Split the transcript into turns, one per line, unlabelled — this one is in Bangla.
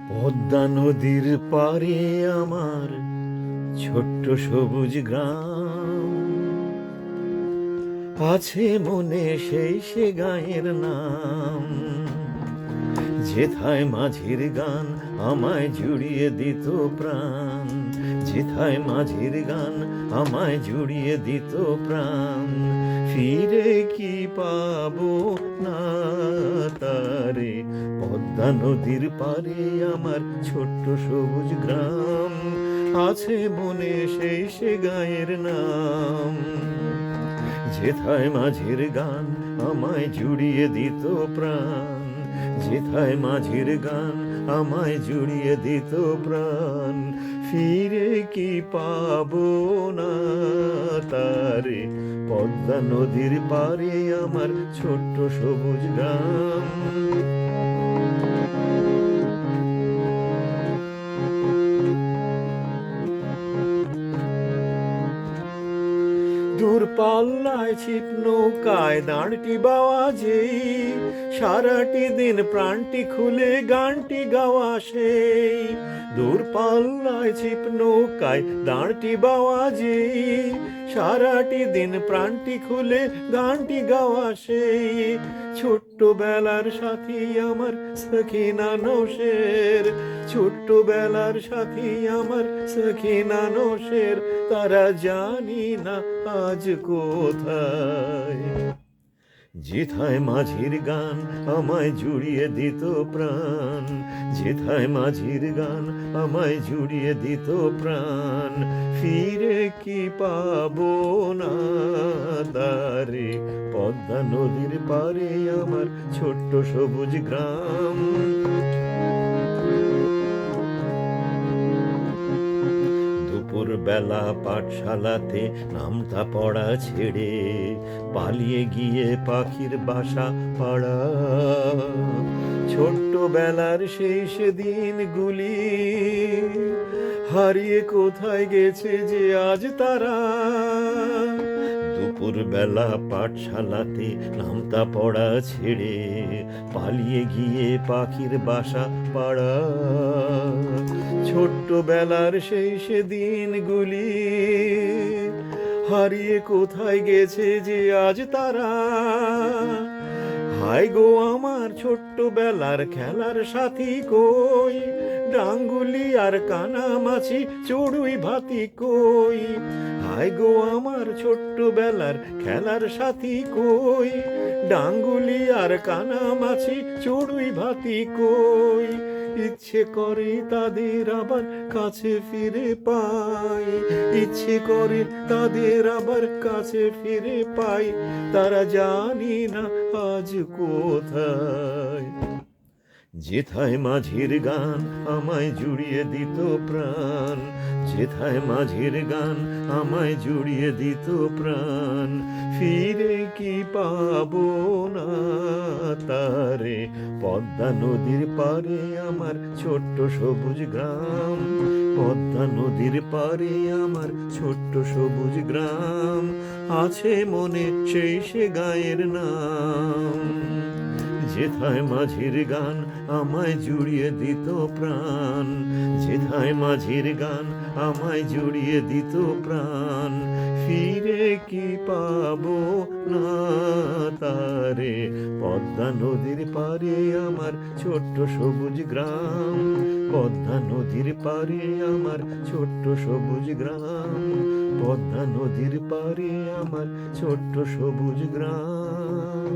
পদ্মা নদীর পারে আমার ছোট্ট সবুজ গ্রাম, আছে মনে সেই সে গাঁয়ের নাম। যেথায় মাঝির গান আমায় জুড়িয়ে দিত প্রাণ, যেথায় মাঝির গান আমায় জুড়িয়ে দিত প্রাণ। ফিরে কি পাবো না তারে, পদ্মা নদীর পারে আমার ছোট্ট সবুজ গ্রাম, আছে মনে সেই সে গাঁয়ের নাম। যেথায় মাঝির গান আমায় জুড়িয়ে দিত প্রাণ, যেথায় মাঝির গান আমায় জুড়িয়ে দিত প্রাণ। ফিরে কি পাবো না তারে, পদ্মা নদীর পারে আমার ছোট্ট সবুজ গ্রাম। দূরপাল্লায় ছিপ নৌকায় দাঁড়টি বাওয়া যেই, সারাটি দিন প্রাণটি খুলে গানটি গাওয়া সেই। দূরপাল্লায় ছিপ নৌকায় দাঁড়টি বাওয়া যেই, সারাটি দিন প্রাণটি খুলে গানটি গাওয়া সেই। ছোট্টবেলার সাথী আমার সখিনা নৌশের, ছোট্টবেলার সাথী আমার সখিনা নৌশের, তারা জানি না আজ কোথায়। যেথায় মাঝির গান আমায় জুড়িয়ে দিত প্রাণ, যেথায় মাঝির গান আমায় জুড়িয়ে দিত প্রাণ। ফিরে কি পাবো না তারে, পদ্মা নদীর পারে আমার ছোট্ট সবুজ গ্রাম। বেলা পাঠশালাতে নামটা পড়া ছেড়ে পালিয়ে গিয়ে পাখির বাসা পাড়া। ছোট্টবেলার সেই সেদিনগুলি হারিয়ে কোথায় গেছে যে আজ তারা। দুপুরবেলা পাঠশালাতে নামটা পড়া ছেড়ে পালিয়ে গিয়ে পাখির বাসা পাড়া। ছোট্টবেলার সেই সেদিনগুলি হারিয়ে কোথায় গেছে যে আজ তারা। হায় গো আমার ছোট্টবেলার খেলার সাথী কই, ডাঙ্গুলি আর কানামাছি চড়ুই ভাতি কই। হায় গো আমার ছোট্টবেলার খেলার সাথী কই, ডাঙ্গুলি আর কানামাছি চড়ুই ভাতি কই। ইচ্ছে করে তাদের আবার কাছে ফিরে পাই, ইচ্ছে করে তাদের আবার কাছে ফিরে পাই, তারা জানি না আজ কোথায়। যেথায় মাঝির গান আমায় জুড়িয়ে দিত প্রাণ, যেথায় মাঝির গান আমায় জুড়িয়ে দিত প্রাণ। ফিরে কি পাবো না তারে, পদ্মা নদীর পারে আমার ছোট্ট সবুজ গ্রাম, পদ্মা নদীর পারে আমার ছোট্ট সবুজ গ্রাম, আছে মনে সেই সে গাঁয়ের নাম। যেথায় মাঝির গান আমায় জুড়িয়ে দিত প্রাণ, যেথায় মাঝির গান আমায় জুড়িয়ে দিত প্রাণ। ফিরে কি পাবো না তারে, পদ্মা নদীর পারে আমার ছোট্ট সবুজ গ্রাম, পদ্মা নদীর পারে আমার ছোট্ট সবুজ গ্রাম, পদ্মা নদীর পারে আমার ছোট্ট সবুজ গ্রাম।